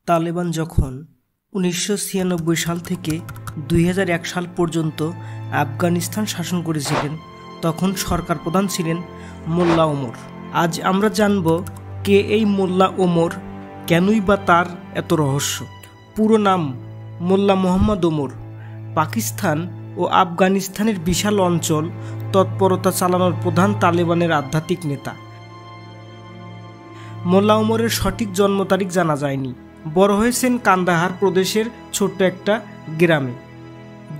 তালেবান যখন 1996 সাল থেকে 2001 সাল পর্যন্ত আফগানিস্তান শাসন করেছিলেন, তখন সরকার প্রধান ছিলেন মোল্লা ওমর। আজ আমরা জানব কে এই মোল্লা ওমর, কেনই বা তার এত রহস্য। পুরো নাম মোল্লা মোহাম্মদ ওমর। পাকিস্তান ও আফগানিস্তানের বিশাল অঞ্চল তৎপরতা চালানোর প্রধান তালেবানের আধ্যাত্মিক নেতা। মোল্লা ওমরের সঠিক জন্ম তারিখ জানা যায়নি। বড় হয়েছেন কান্দাহার প্রদেশের ছোট্ট একটা গ্রামে।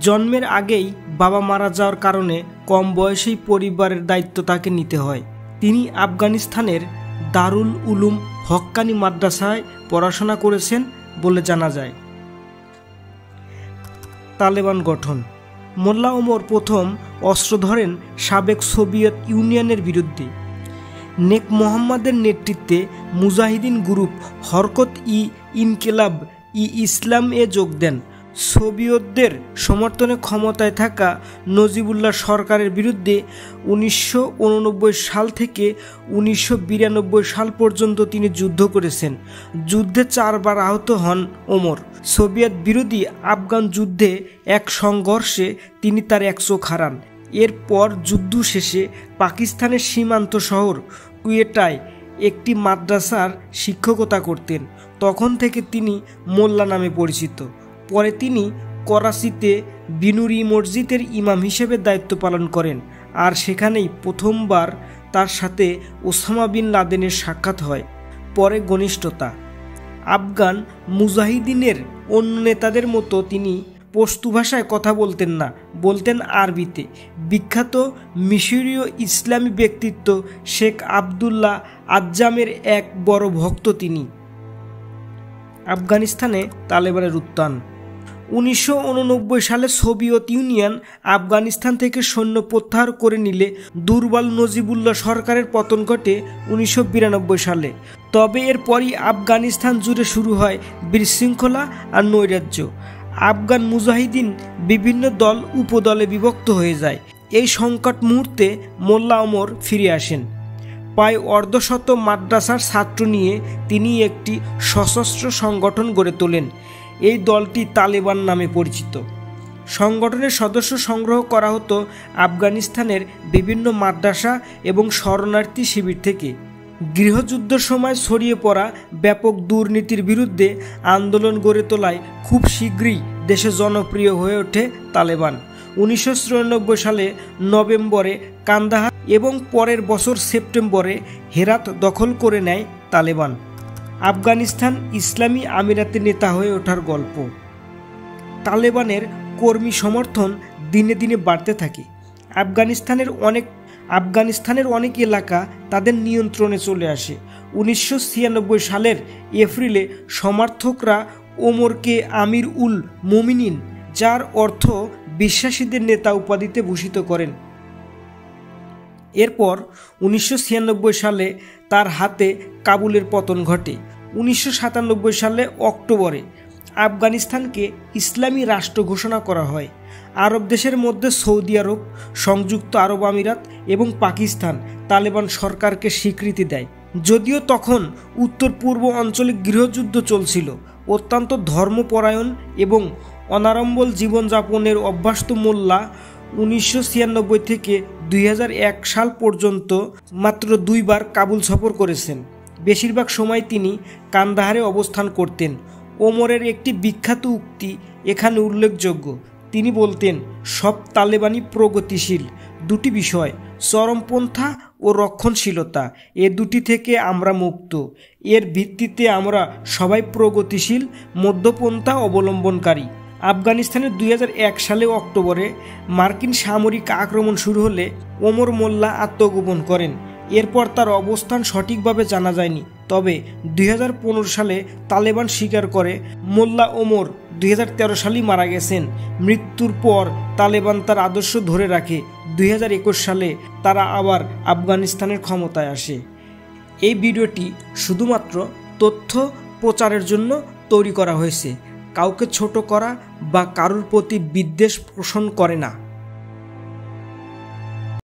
জন্মের আগেই বাবা মারা যাওয়ার কারণে কম বয়সেই পরিবারের দায়িত্ব তাকে নিতে হয়। তিনি আফগানিস্তানের দারুল উলুম হক্কানি মাদ্রাসায় পড়াশোনা করেছেন বলে জানা যায়। তালেবান গঠন। মোল্লা ওমর প্রথম অস্ত্র ধরেন সাবেক সোভিয়েত ইউনিয়নের বিরুদ্ধে। নেক মোহাম্মদের নেতৃত্বে মুজাহিদিন গ্রুপ হরকত ই ইনকিলাব ই ইসলাম এ যোগ দেন। সোভিয়েতদের সমর্থনে ক্ষমতায় থাকা নজিবুল্লাহ সরকারের বিরুদ্ধে 1989 সাল থেকে 1992 সাল পর্যন্ত তিনি যুদ্ধ করেছেন। যুদ্ধে 4 বার আহত হন ওমর। সোভিয়েত বিরোধী আফগান যুদ্ধে এক সংঘর্ষে তিনি তার এক চোখ হারান। এরপর যুদ্ধ শেষে পাকিস্তানের সীমান্ত শহর কুয়েটায় একটি মাদ্রাসার শিক্ষকতা করতেন। তখন থেকে তিনি মোল্লা নামে পরিচিত। পরে তিনি করাচিতে বিনুরি মসজিদের ইমাম হিসেবে দায়িত্ব পালন করেন, আর সেখানেই প্রথমবার তার সাথে ওসামা বিন লাদেনের সাক্ষাৎ হয়। পরে ঘনিষ্ঠতা। আফগান মুজাহিদিনের অন্য নেতাদের মতো তিনি পশতু ভাষায় কথা বলতেন না, বলতেন আরবিতে। বিখ্যাত মিশরীয় ইসলামী ব্যক্তিত্ব শেখ আবদুল্লাহ আজ্জামের এক বড় ভক্ত তিনি। আফগানিস্তানে তালেবানের উত্থান। 1989 সালে সোভিয়েত ইউনিয়ন আফগানিস্তান থেকে সৈন্য প্রত্যাহার করে নিলে দুর্বল নজিবুল্লাহ সরকারের পতন ঘটে 1992 সালে। তবে এরপরই আফগানিস্তান জুড়ে শুরু হয় বিশৃঙ্খলা আর নৈরাজ্য। আফগান মুজাহিদিন বিভিন্ন দল উপদলে বিভক্ত হয়ে যায়। এই সংকট মুহূর্তে মোল্লা ওমর ফিরে আসেন। প্রায় অর্ধশত মাদ্রাসার ছাত্র নিয়ে তিনি একটি সশস্ত্র সংগঠন গড়ে তোলেন। এই দলটি তালেবান নামে পরিচিত। সংগঠনের সদস্য সংগ্রহ করা হতো আফগানিস্তানের বিভিন্ন মাদ্রাসা এবং শরণার্থী শিবির থেকে। গৃহযুদ্ধের সময় ছড়িয়ে পড়া ব্যাপক দুর্নীতির বিরুদ্ধে আন্দোলন গড়ে তোলায় খুব শীঘ্রই দেশে জনপ্রিয় হয়ে ওঠে তালেবান। 1994 সালে নভেম্বরে কান্দাহার এবং পরের বছর সেপ্টেম্বরে হেরাত দখল করে নেয় তালেবান। আফগানিস্তান ইসলামী আমিরাতের নেতা হয়ে ওঠার গল্প। তালেবানের কর্মী সমর্থন দিনে দিনে বাড়তে থাকে। আফগানিস্তানের অনেক এলাকা তাদের নিয়ন্ত্রণে চলে আসে। 1996 সালের এপ্রিলে সমর্থকরা ওমরকে আমির উল মোমিনিন, যার অর্থ বিশ্বাসীদের নেতা, উপাধিতে ভূষিত করেন। এরপর 1996 সালে তার হাতে কাবুলের পতন ঘটে। 1997 সালে অক্টোবরে আফগানিস্তানকে ইসলামী রাষ্ট্র ঘোষণা করা হয়। আরব দেশের মধ্যে সৌদি আরব, সংযুক্ত আরব আমিরাত এবং পাকিস্তান তালেবান সরকারকে স্বীকৃতি দেয়। যদিও তখন উত্তর পূর্ব অঞ্চলে গৃহযুদ্ধ চলছিল, অত্যন্ত ধর্মপরায়ণ এবং অনাড়ম্বর জীবনযাপনের অভ্যস্ত মোল্লা 1996 থেকে 2001 সাল পর্যন্ত মাত্র 2 বার কাবুল সফর করেছেন। বেশিরভাগ সময় তিনি কান্দাহারে অবস্থান করতেন। ওমরের একটি বিখ্যাত উক্তি এখানে উল্লেখযোগ্য। তিনি বলতেন, সব তালেবানি প্রগতিশীল। দুটি বিষয়, চরমপন্থা ও রক্ষণশীলতা, এ দুটি থেকে আমরা মুক্ত। এর ভিত্তিতে আমরা সবাই প্রগতিশীল মধ্যপন্থা অবলম্বনকারী। আফগানিস্তানের 2001 সালে অক্টোবরে মার্কিন সামরিক আক্রমণ শুরু হলে ওমর মোল্লা আত্মগোপন করেন। এরপর তার অবস্থান সঠিকভাবে জানা যায়নি। তবে 2015 সালে তালেবান স্বীকার করে মোল্লা ওমর 2013 সালেই মারা গেছেন। মৃত্যুর পর তালেবান তার আদর্শ ধরে রাখে। 2021 সালে তারা আবার আফগানিস্তানের ক্ষমতায় আসে। এই ভিডিওটি শুধুমাত্র তথ্য প্রচারের জন্য তৈরি করা হয়েছে। কাউকে ছোট করা বা কারোর প্রতি বিদ্বেষ পোষণ করে না।